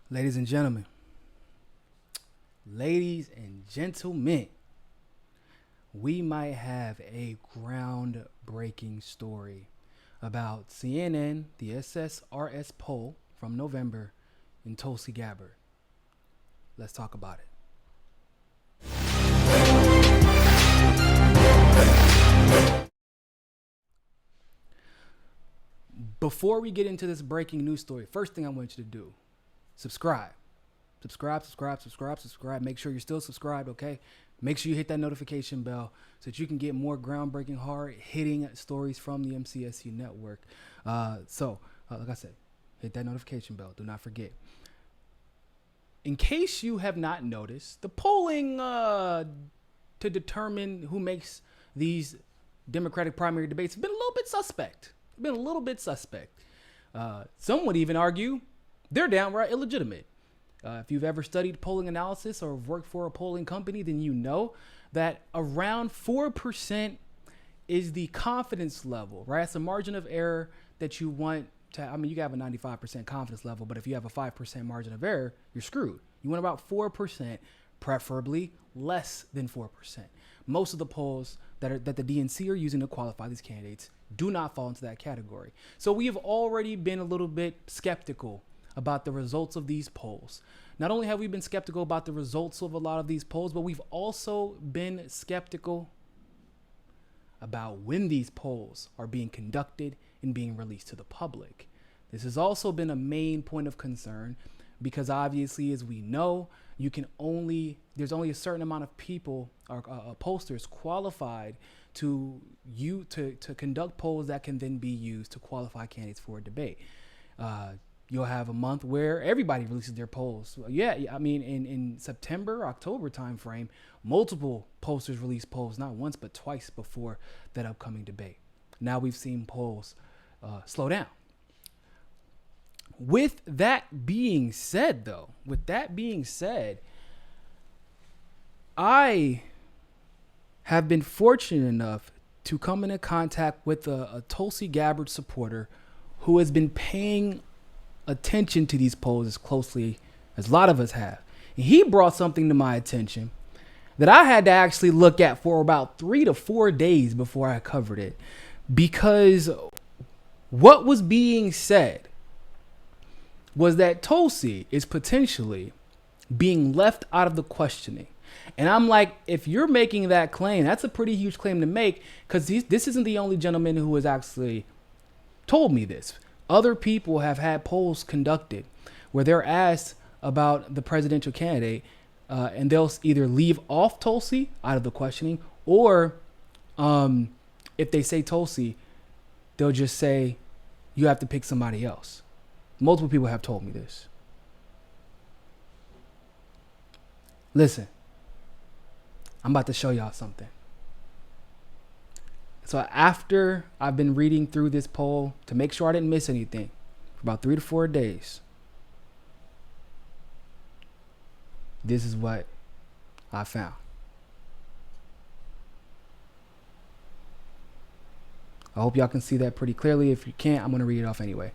Ladies and gentlemen, ladies and gentlemen, we might have a groundbreaking story about CNN, the SSRS poll from November, and Tulsi Gabbard. Let's talk about it. Before we get into this breaking news story, first thing I want you to do, subscribe. Subscribe. Make sure you're still subscribed, okay? Make sure you hit that notification bell so that you can get more groundbreaking, hard-hitting stories from the MCSU network. Like I said, hit that notification bell. Do not forget. In case you have not noticed, the polling to determine who makes these Democratic primary debates has been a little bit suspect. Some would even argue they're downright illegitimate. If you've ever studied polling analysis or worked for a polling company, then you know that around 4% is the confidence level, right? It's a margin of error that you want to, you can have a 95% confidence level, but if you have a 5% margin of error, you're screwed. You want about 4%, preferably less than 4%. Most of the polls that the DNC are using to qualify these candidates do not fall into that category. So we have already been a little bit skeptical about the results of these polls. Not only have we been skeptical about the results of a lot of these polls, but we've also been skeptical about when these polls are being conducted and being released to the public. This has also been a main point of concern because obviously, as we know, there's only a certain amount of people or pollsters qualified to conduct polls that can then be used to qualify candidates for a debate. You'll have a month where everybody releases their polls. In September, October timeframe, multiple pollsters release polls, not once, but twice before that upcoming debate. Now we've seen polls slow down. With that being said, I have been fortunate enough to come into contact with a Tulsi Gabbard supporter who has been paying attention to these polls as closely as a lot of us have. And he brought something to my attention that I had to actually look at for about 3 to 4 days before I covered it, because what was being said was that Tulsi is potentially being left out of the questioning. And I'm like, if you're making that claim, that's a pretty huge claim to make, because this isn't the only gentleman who has actually told me this. Other people have had polls conducted where they're asked about the presidential candidate, and they'll either leave off Tulsi out of the questioning, or if they say Tulsi, they'll just say, you have to pick somebody else. Multiple people have told me this. Listen, I'm about to show y'all something. So after I've been reading through this poll to make sure I didn't miss anything for about 3 to 4 days, this is what I found. I hope y'all can see that pretty clearly. If you can't, I'm going to read it off anyway.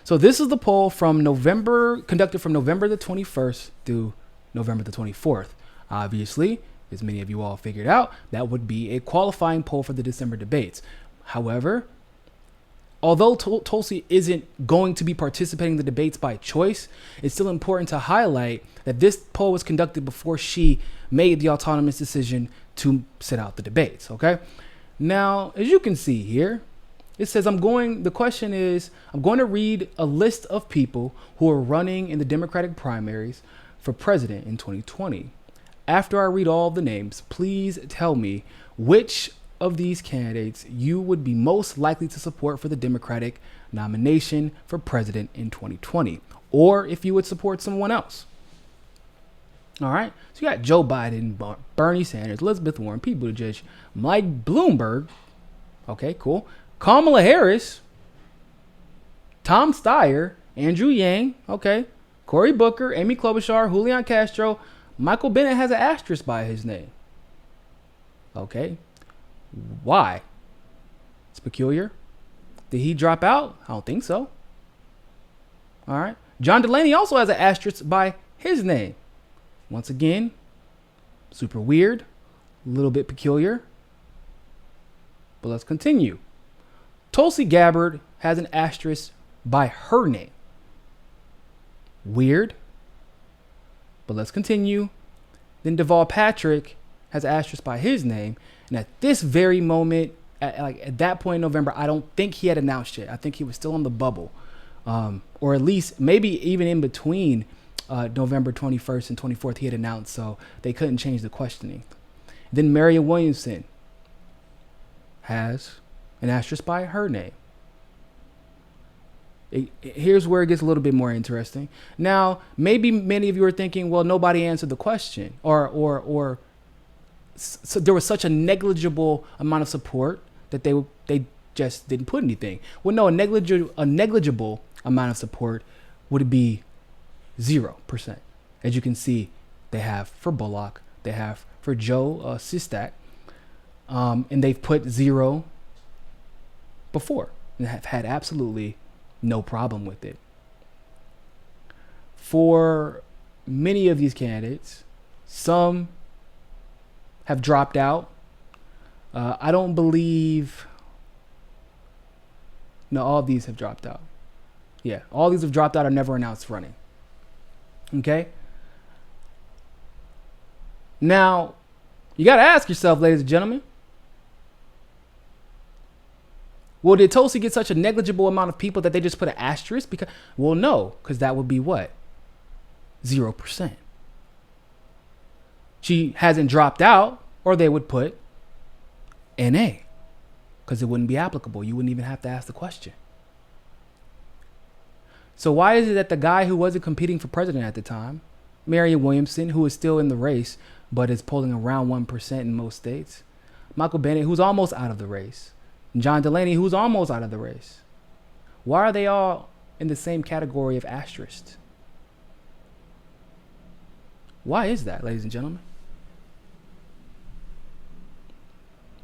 So this is the poll conducted from November the 21st through November the 24th. Obviously, as many of you all figured out, that would be a qualifying poll for the December debates. However, although Tulsi isn't going to be participating in the debates by choice, it's still important to highlight that this poll was conducted before she made the autonomous decision to sit out the debates, okay? Now, as you can see here, it says the question is, I'm going to read a list of people who are running in the Democratic primaries for president in 2020. After I read all of the names, please tell me which of these candidates you would be most likely to support for the Democratic nomination for president in 2020, or if you would support someone else. All right. So you got Joe Biden, Bernie Sanders, Elizabeth Warren, Pete Buttigieg, Mike Bloomberg. Okay, cool. Kamala Harris, Tom Steyer, Andrew Yang. Okay. Cory Booker, Amy Klobuchar, Julian Castro. Michael Bennett has an asterisk by his name. Okay. Why? It's peculiar. Did he drop out? I don't think so. All right. John Delaney also has an asterisk by his name. Once again, super weird, a little bit peculiar. But let's continue. Tulsi Gabbard has an asterisk by her name. Weird. But let's continue. Then Deval Patrick has an asterisk by his name. And at this very moment, at that point in November, I don't think he had announced yet. I think he was still on the bubble. Or at least maybe even in between November 21st and 24th, he had announced, so they couldn't change the questioning. Then Marianne Williamson has an asterisk by her name. Here's where it gets a little bit more interesting. Now, maybe many of you are thinking, well, nobody answered the question, or so there was such a negligible amount of support that they just didn't put anything. Well, no, a negligible amount of support would be 0%. As you can see, they have for Bullock, they have for Joe Sistak, and they've put 0 before and have had absolutely no problem with it. For many of these candidates, some have dropped out. I don't believe. No, all of these have dropped out. Yeah, all these have dropped out or never announced running. Okay? Now, you got to ask yourself, ladies and gentlemen, well, did Tulsi get such a negligible amount of people that they just put an asterisk? Well, no, because that would be what? 0%. She hasn't dropped out, or they would put NA, because it wouldn't be applicable. You wouldn't even have to ask the question. So why is it that the guy who wasn't competing for president at the time, Marianne Williamson, who is still in the race, but is polling around 1% in most states, Michael Bennet, who's almost out of the race, and John Delaney, who's almost out of the race, why are they all in the same category of asterisks? Why is that, ladies and gentlemen?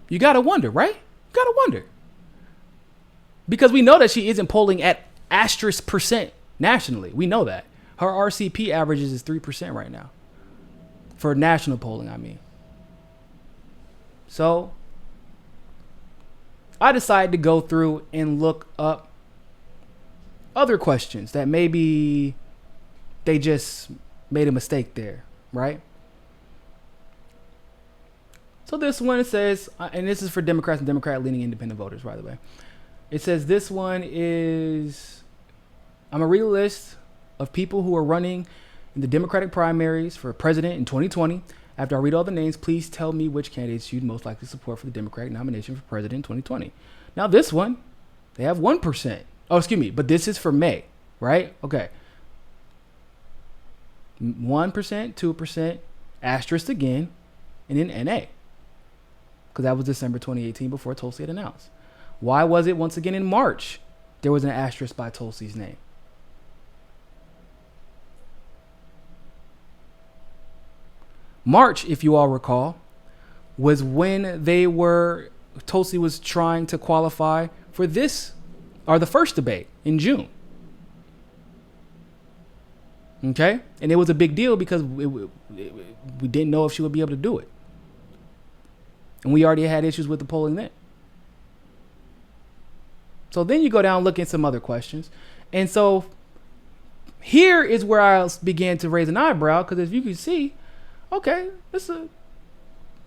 You got to wonder, right? You got to wonder. Because we know that she isn't polling at asterisk percent nationally. We know that. Her RCP averages is 3% right now. For national polling, I mean. So, I decided to go through and look up other questions that maybe they just made a mistake there, right? So this one says, and this is for Democrats and Democrat-leaning independent voters, by the way. It says this one is, I'm going to read a list of people who are running in the Democratic primaries for president in 2020. After I read all the names, please tell me which candidates you'd most likely support for the Democratic nomination for president in 2020. Now this one, they have 1%. Oh, excuse me, but this is for May, right? Okay. 1%, 2%, asterisk again, and then NA. Because that was December 2018 before Tulsi had announced. Why was it once again in March there was an asterisk by Tulsi's name? March, if you all recall, was when Tulsi was trying to qualify for this, or the first debate in June. Okay? And it was a big deal because we didn't know if she would be able to do it. And we already had issues with the polling then. So then you go down and look at some other questions. And so here is where I began to raise an eyebrow, because as you can see, okay,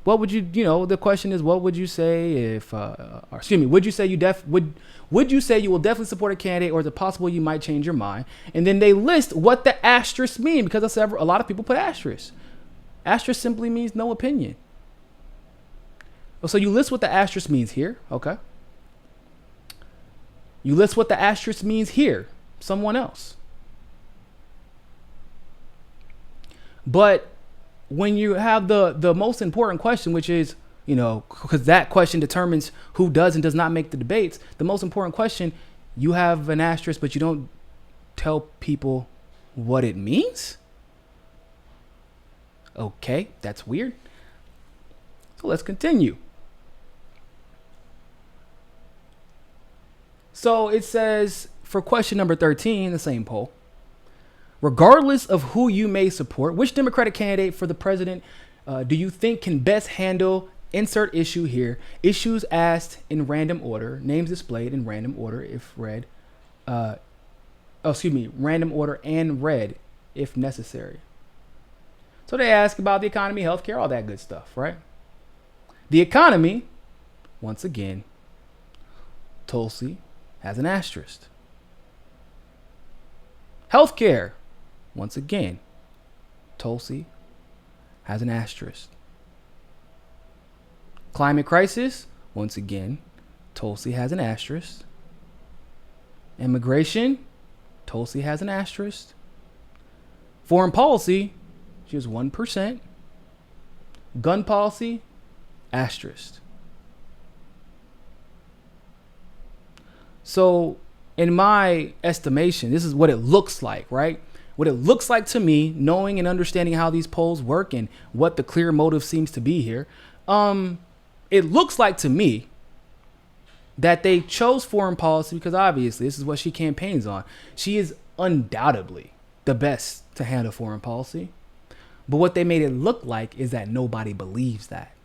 what would the question is, what would you say if, would you say you will definitely support a candidate, or is it possible you might change your mind? And then they list what the asterisk mean, because a lot of people put asterisk. Asterisk simply means no opinion. So you list what the asterisk means here, okay? You list what the asterisk means here, someone else. But when you have the most important question, which is, because that question determines who does and does not make the debates, the most important question, you have an asterisk, but you don't tell people what it means? Okay, that's weird. So let's continue. So it says, for question number 13, the same poll, Regardless of who you may support, which Democratic candidate for the president do you think can best handle insert issue here? Issues asked in random order, names displayed in random order if read. Random order and read if necessary. So they ask about the economy, healthcare, all that good stuff, right? The economy, once again, Tulsi has an asterisk. Healthcare, once again, Tulsi has an asterisk. Climate crisis, once again, Tulsi has an asterisk. Immigration, Tulsi has an asterisk. Foreign policy, she has 1%. Gun policy, asterisk. So, in my estimation, this is what it looks like, right? What it looks like to me, knowing and understanding how these polls work and what the clear motive seems to be here, it looks like to me that they chose foreign policy because obviously this is what she campaigns on. She is undoubtedly the best to handle foreign policy. But what they made it look like is that nobody believes that,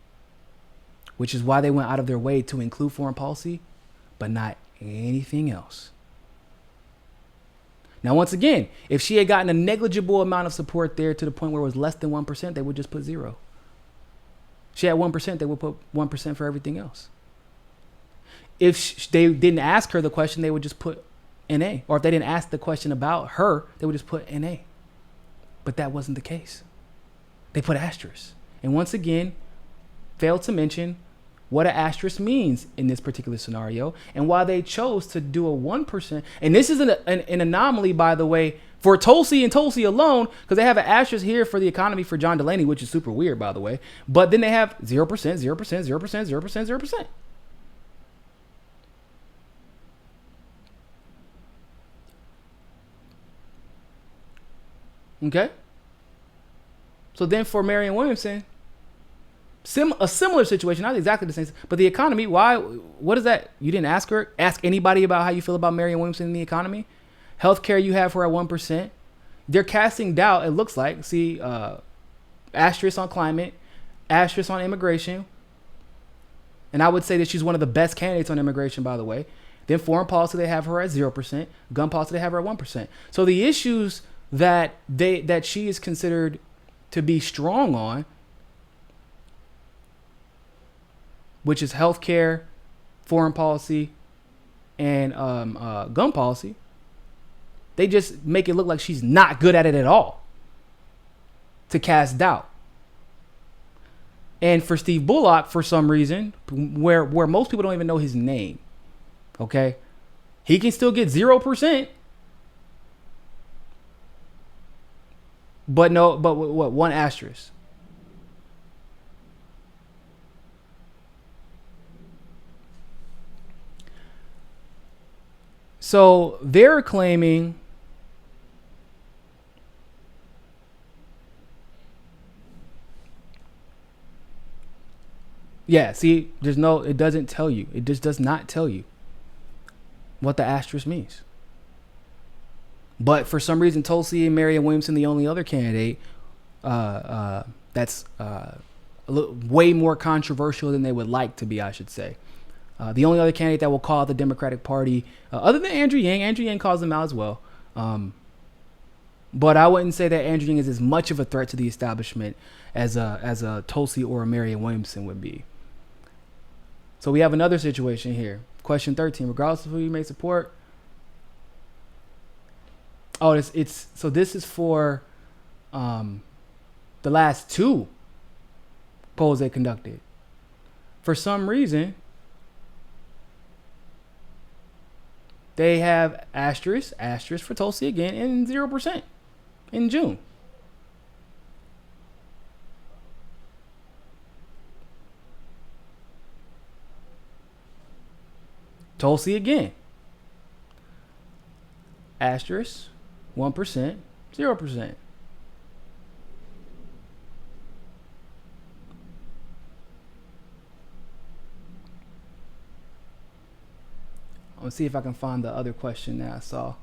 which is why they went out of their way to include foreign policy, but not anything else. Now, once again, if she had gotten a negligible amount of support there to the point where it was less than 1%, they would just put 0. She had 1%, they would put 1% for everything else. If they didn't ask her the question, they would just put NA. Or if they didn't ask the question about her, they would just put NA. But that wasn't the case. They put asterisk. And once again, failed to mention what an asterisk means in this particular scenario and why they chose to do a 1%. And this is an anomaly, by the way, for Tulsi and Tulsi alone, because they have an asterisk here for the economy for John Delaney, which is super weird, by the way. But then they have 0%, 0%, 0%, 0%, 0%, 0%. Okay? So then for Marianne Williamson, a similar situation, not exactly the same, but the economy, why? What is that? You didn't ask her? Ask anybody about how you feel about Marianne Williamson in the economy? Healthcare, you have her at 1%. They're casting doubt, it looks like. See, asterisk on climate, asterisk on immigration. And I would say that she's one of the best candidates on immigration, by the way. Then foreign policy, they have her at 0%. Gun policy, they have her at 1%. So the issues that she is considered to be strong on, which is healthcare, foreign policy, and gun policy, they just make it look like she's not good at it at all to cast doubt. And for Steve Bullock, for some reason, where most people don't even know his name, okay, he can still get 0%. But what, 1 asterisk. So they're claiming see, it doesn't tell you. It just does not tell you what the asterisk means. But for some reason, Tulsi and Marianne Williamson, the only other candidate that's way more controversial than they would like to be, I should say. The only other candidate that will call out the Democratic Party, other than Andrew Yang calls them out as well. But I wouldn't say that Andrew Yang is as much of a threat to the establishment as a Tulsi or a Marianne Williamson would be. So we have another situation here. Question 13, regardless of who you may support. Oh, so this is for the last 2 polls they conducted. For some reason, they have asterisk for Tulsi again, and 0% in June. Tulsi again. Asterisk, 1%, 0%. Let's see if I can find the other question that I saw.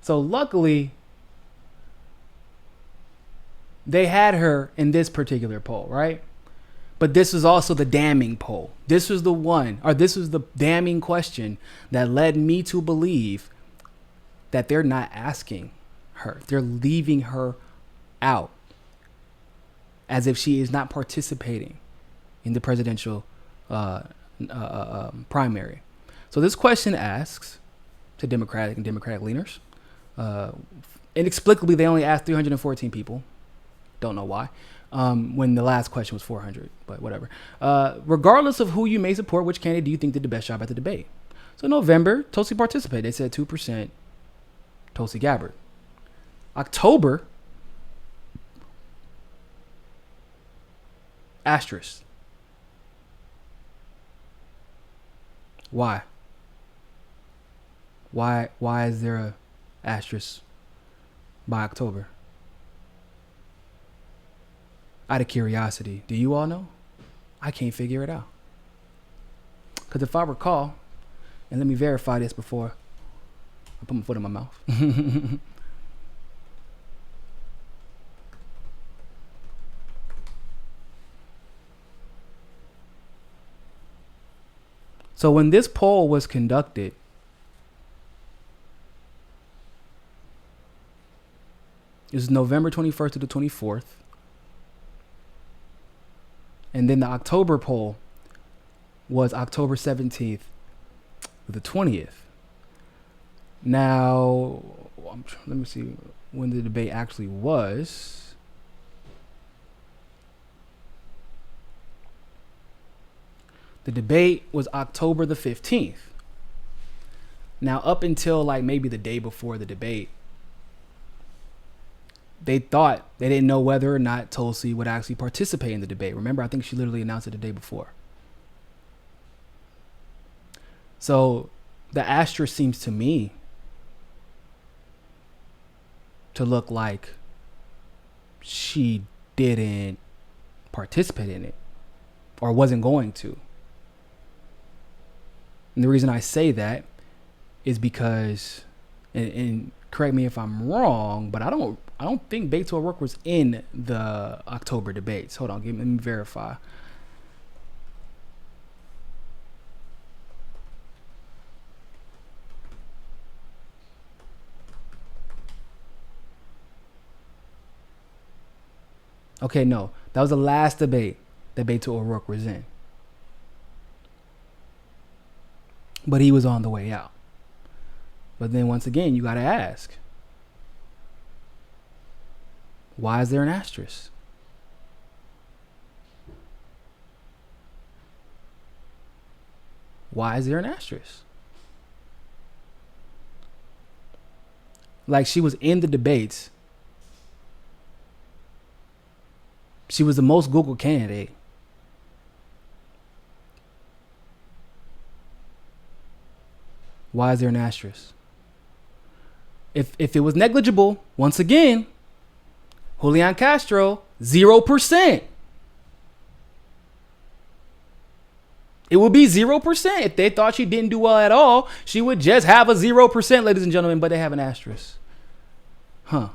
So luckily, they had her in this particular poll, right? But this was also the damning poll. This was the damning question that led me to believe that they're not asking her. They're leaving her out as if she is not participating in the presidential primary. So this question asks to Democratic and Democratic leaners. Inexplicably, they only asked 314 people. Don't know why. When the last question was 400, but whatever. Regardless of who you may support, which candidate do you think did the best job at the debate? So November, Tulsi participated. They said 2%, Tulsi Gabbard. October, asterisk. Why? Why is there a asterisk by October? Out of curiosity, do you all know? I can't figure it out. Because if I recall, and let me verify this before I put my foot in my mouth. So when this poll was conducted, it was November 21st to the 24th. And then the October poll was October 17th to the 20th. Now, let me see when the debate actually was. The debate was October the 15th. Now, up until like maybe the day before the debate, they didn't know whether or not Tulsi would actually participate in the debate. Remember, I think she literally announced it the day before. So the asterisk seems to me to look like she didn't participate in it or wasn't going to. And the reason I say that is because, and correct me if I'm wrong, but I don't think Beto O'Rourke was in the October debates. Hold on, let me verify. Okay, no, that was the last debate that Beto O'Rourke was in. But he was on the way out. But then once again, you got to ask, why is there an asterisk? Why is there an asterisk? Like, she was in the debates. She was the most Googled candidate. Why is there an asterisk? If it was negligible, once again, Julian Castro, 0%. It would be 0%. If they thought she didn't do well at all, she would just have a 0%, ladies and gentlemen, but they have an asterisk. Huh.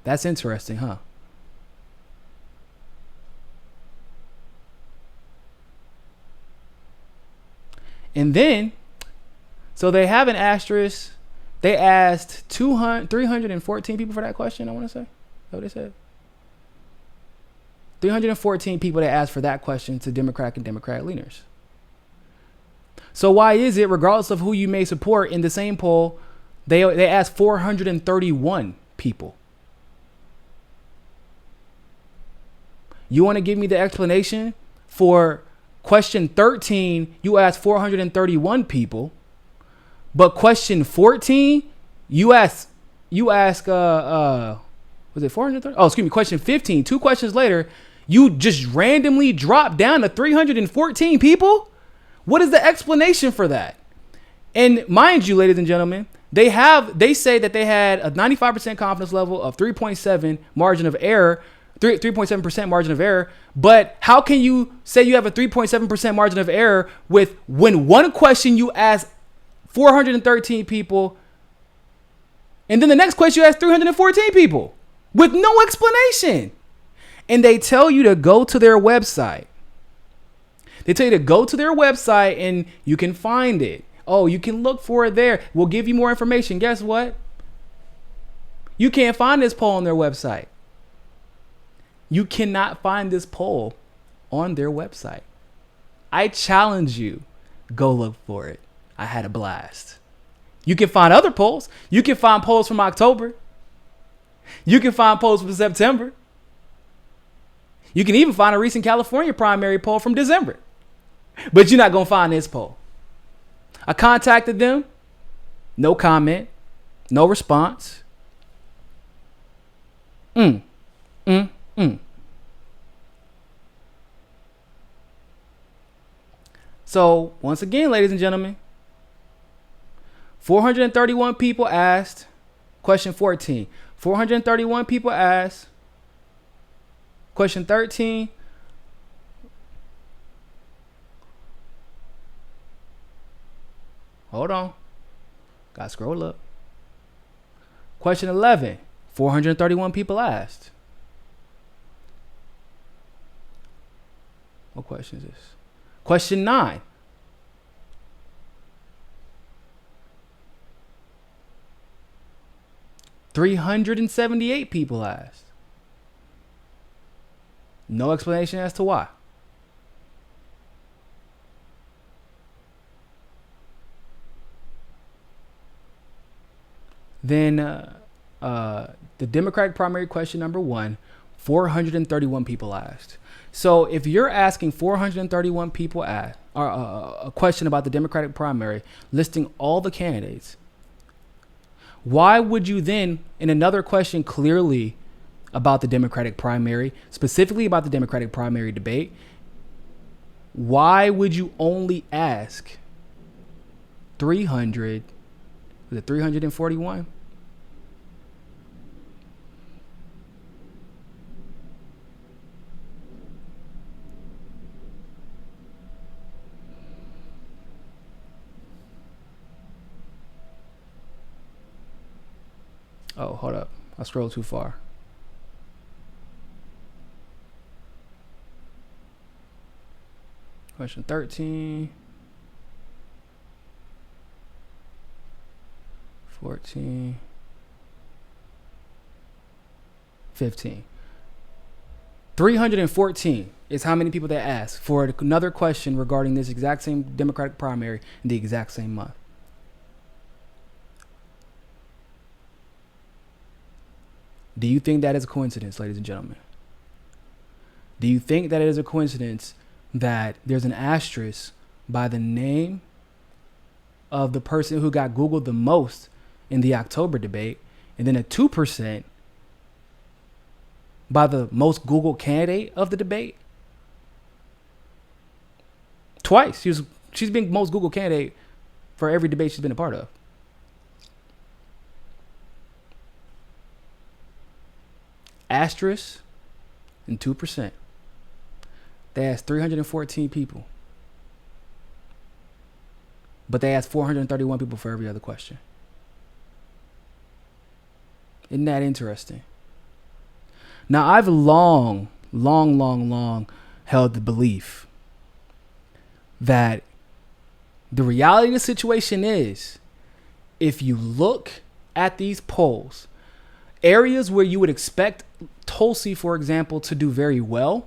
That's interesting, huh? And then, so they have an asterisk. They asked 314 people for that question, I want to say. Is that what they said? 314 people that asked for that question to Democratic and Democratic leaners. So why is it, regardless of who you may support, in the same poll, they asked 431 people? You want to give me the explanation for question 13, you asked 431 people, but question 14, you ask was it 430? Oh, excuse me, question 15, 2 questions later, you just randomly dropped down to 314 people? What is the explanation for that? And mind you, ladies and gentlemen, they say that they had a 95% confidence level of 3.7 margin of error 3.7% margin of error. But how can you say you have a 3.7% margin of error when one question you ask 413 people, and then the next question you ask 314 people with no explanation? And they tell you to go to their website. They tell you to go to their website and you can find it. Oh, you can look for it there. We'll give you more information. Guess what? You can't find this poll on their website. You cannot find this poll on their website. I challenge you, go look for it. I had a blast. You can find other polls. You can find polls from October. You can find polls from September. You can even find a recent California primary poll from December. But you're not going to find this poll. I contacted them. No comment. No response. So, once again, ladies and gentlemen, 431 people asked. Question 14. 431 people asked. Question 13. Hold on. Gotta scroll up. Question 11. 431 people asked. What question is this? Question 9. $378 people asked. No explanation as to why. Then the Democratic primary question number 1, 431 people asked. So if you're asking 431 people a question about the Democratic primary, listing all the candidates, why would you then, in another question clearly about the Democratic primary, specifically about the Democratic primary debate, why would you only ask 341? Oh, hold up. I scrolled too far. Question 13. 14. 15. 314 is how many people they asked for another question regarding this exact same Democratic primary in the exact same month. Do you think that is a coincidence, ladies and gentlemen? Do you think that it is a coincidence that there's an asterisk by the name of the person who got Googled the most in the October debate, and then a 2% by the most Googled candidate of the debate? Twice. She's been most Googled candidate for every debate she's been a part of. Asterisk and 2%. They asked 314 people. But they asked 431 people for every other question. Isn't that interesting? Now, I've long held the belief that the reality of the situation is, if you look at these polls, areas where you would expect Tulsi, for example, to do very well,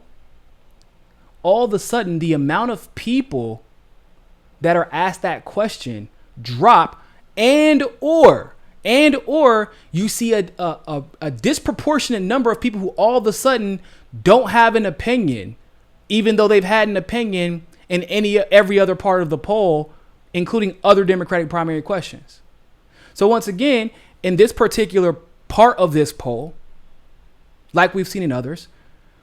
all of a sudden the amount of people that are asked that question drop, and or you see a disproportionate number of people who all of a sudden don't have an opinion, even though they've had an opinion in every other part of the poll, including other Democratic primary questions. So once again, in this particular part of this poll, like we've seen in others,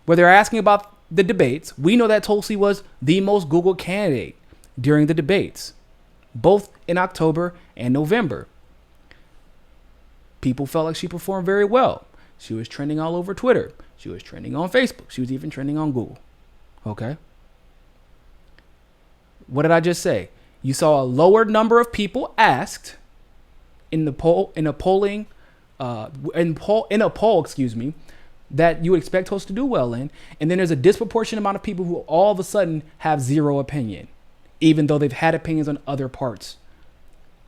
where they're asking about the debates, we know that Tulsi was the most Googled candidate during the debates, both in October and November. People felt like she performed very well. She was trending all over Twitter. She was trending on Facebook. She was even trending on Google. Okay. What did I just say? You saw a lower number of people asked in a poll, excuse me, that you would expect hosts to do well in, and then there's a disproportionate amount of people who all of a sudden have zero opinion, even though they've had opinions on other parts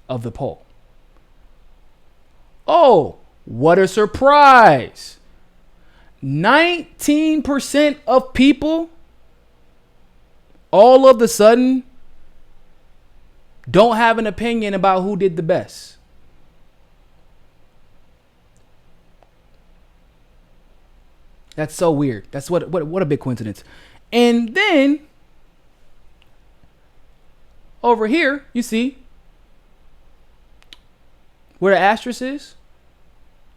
of the poll. Oh, what a surprise! 19% of people all of a sudden don't have an opinion about who did the best. That's so weird. That's what a big coincidence. And then over here, you see where the asterisk is.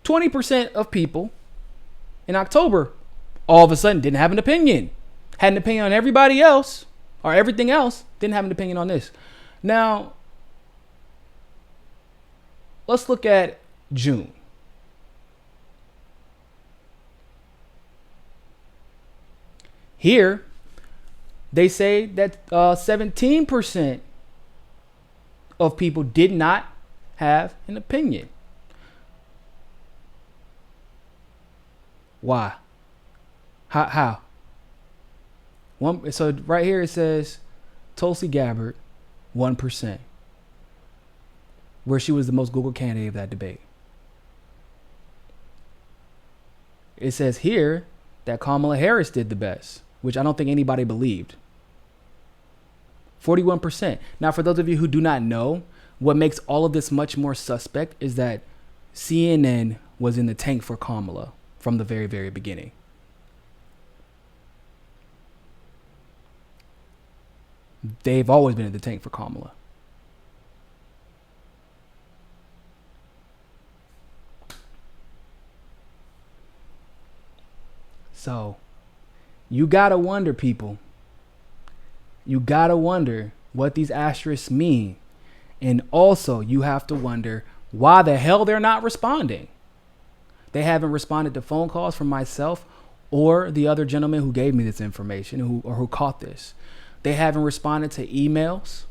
20% of people in October all of a sudden didn't have an opinion. Had an opinion on everybody else or everything else. Didn't have an opinion on this. Now, let's look at June. Here, they say that 17% of people did not have an opinion. Why? How? So right here it says Tulsi Gabbard, 1%, where she was the most Googled candidate of that debate. It says here that Kamala Harris did the best, which I don't think anybody believed. 41%. Now, for those of you who do not know, what makes all of this much more suspect is that CNN was in the tank for Kamala from the very, very beginning. They've always been in the tank for Kamala. So, you gotta wonder, people. You gotta wonder what these asterisks mean. And also, you have to wonder why the hell they're not responding. They haven't responded to phone calls from myself or the other gentleman who gave me this information, who caught this. They haven't responded to emails.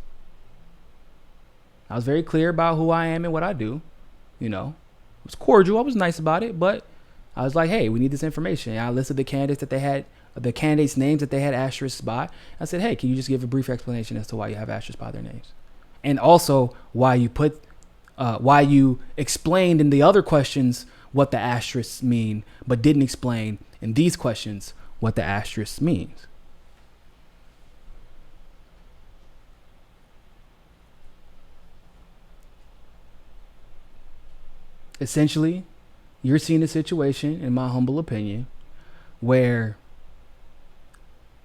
I was very clear about who I am and what I do. You know, it was cordial. I was nice about it, but I was like, hey, we need this information. And I listed the candidates that they had, the candidates' names that they had asterisks by. I said, hey, can you just give a brief explanation as to why you have asterisks by their names? And also why you explained in the other questions what the asterisks mean, but didn't explain in these questions what the asterisk means. Essentially, you're seeing a situation, in my humble opinion, where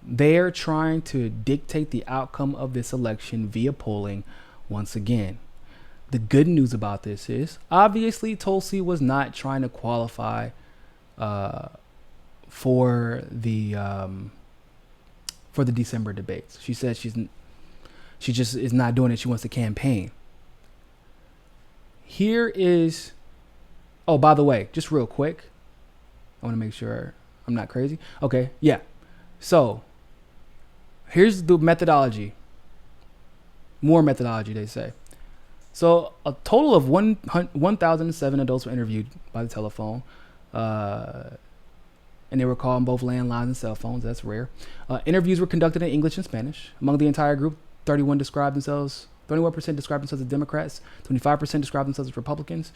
they're trying to dictate the outcome of this election via polling once again. The good news about this is, obviously, Tulsi was not trying to qualify for the December debates. She said she just is not doing it. She wants to campaign. Here is, oh, by the way, just real quick, I want to make sure I'm not crazy. Okay, yeah. So here's the methodology. More methodology, they say. So a total of 1,007 adults were interviewed by the telephone, and they were called on both landlines and cell phones. That's rare. Interviews were conducted in English and Spanish. Among the entire group, 31% described themselves as Democrats, 25% described themselves as Republicans,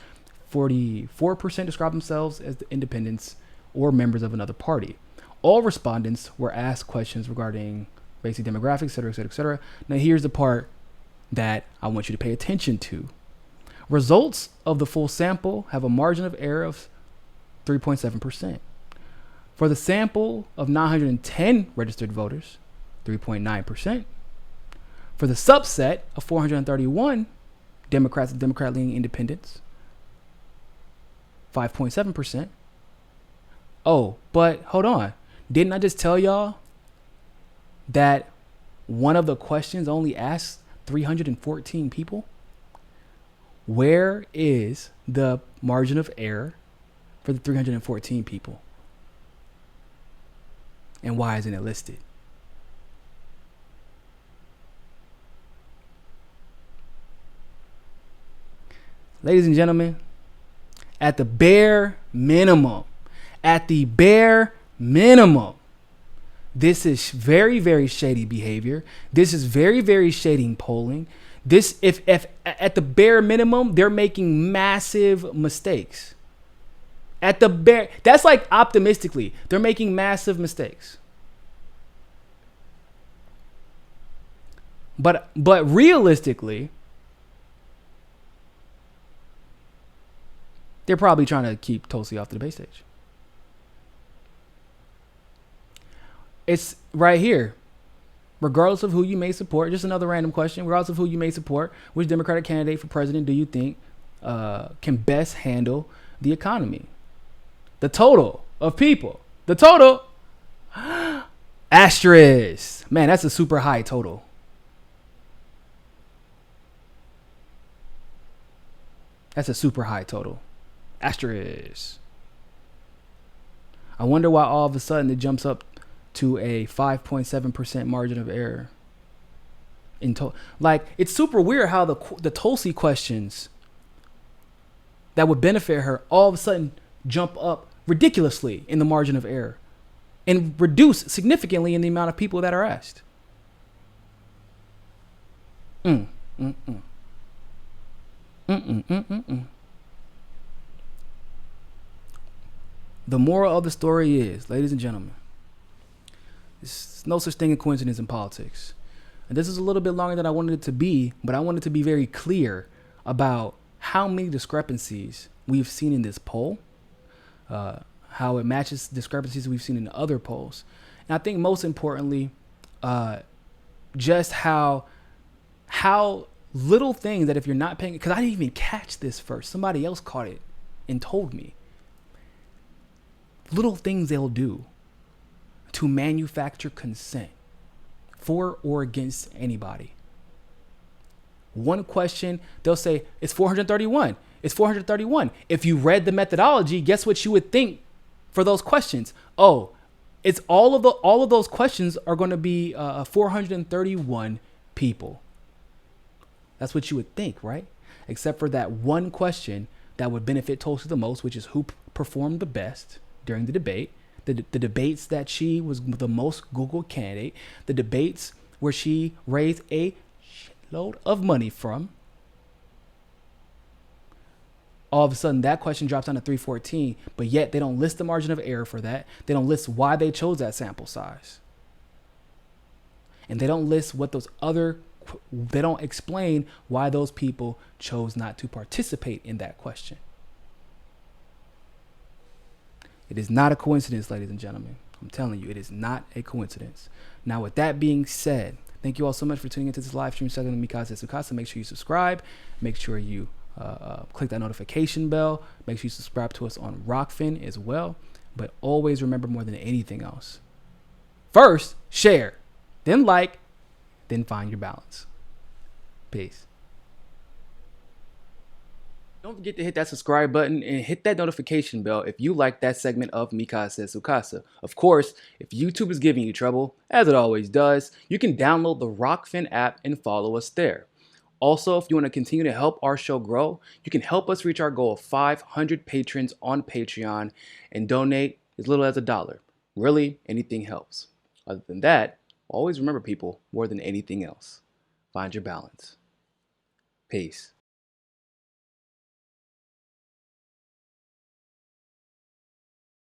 44% described themselves as the independents or members of another party. All respondents were asked questions regarding basic demographics, et cetera, et cetera, et cetera. Now here's the part that I want you to pay attention to. Results of the full sample have a margin of error of 3.7%. For the sample of 910 registered voters, 3.9%. For the subset of 431 Democrats and Democrat-leaning independents, 5.7%. Oh, but hold on. Didn't I just tell y'all that one of the questions only asked 314 people? Where is the margin of error for the 314 people? And why isn't it listed? Ladies and gentlemen, at the bare minimum, this is very, very shady behavior. This is very, very shady polling. This, if at the bare minimum, they're making massive mistakes. At the bare, that's like optimistically, they're making massive mistakes. But realistically, they're probably trying to keep Tulsi off the debate stage. It's right here. Regardless of who you may support, just another random question. Regardless of who you may support, which Democratic candidate for president do you think can best handle the economy? The total of people. The total. Asterisk. Man, that's a super high total. That's a super high total. Asterisk. I wonder why all of a sudden it jumps up to a 5.7% margin of error. Like, it's super weird how the Tulsi questions that would benefit her all of a sudden jump up ridiculously in the margin of error and reduce significantly in the amount of people that are asked. The moral of the story is, ladies and gentlemen, there's no such thing as coincidence in politics. And this is a little bit longer than I wanted it to be, but I wanted to be very clear about how many discrepancies we've seen in this poll, how it matches discrepancies we've seen in other polls. And I think most importantly, just how little things that if you're not paying, because I didn't even catch this first. Somebody else caught it and told me. Little things they'll do to manufacture consent for or against anybody. One question, they'll say, it's 431. It's 431. If you read the methodology, guess what you would think for those questions? Oh, it's all of those questions are going to be 431 people. That's what you would think, right? Except for that one question that would benefit Tulsi the most, which is who performed the best during the debate. The debates that she was the most Googled candidate, the debates where she raised a shitload of money from. All of a sudden, that question drops down to 314, but yet they don't list the margin of error for that. They don't list why they chose that sample size. And they don't list they don't explain why those people chose not to participate in that question. It is not a coincidence, ladies and gentlemen. I'm telling you, it is not a coincidence. Now, with that being said, thank you all so much for tuning into this live stream segment of Mikasa Sukasa. Make sure you subscribe. Make sure you click that notification bell. Make sure you subscribe to us on Rockfin as well. But always remember, more than anything else, first, share, then like, then find your balance. Peace. Don't forget to hit that subscribe button and hit that notification bell if you like that segment of Mikasa Sukasa. Of course, if YouTube is giving you trouble, as it always does, you can download the Rockfin app and follow us there. Also, if you want to continue to help our show grow, you can help us reach our goal of 500 patrons on Patreon and donate as little as $1. Really, anything helps. Other than that, always remember, people, more than anything else, find your balance. Peace.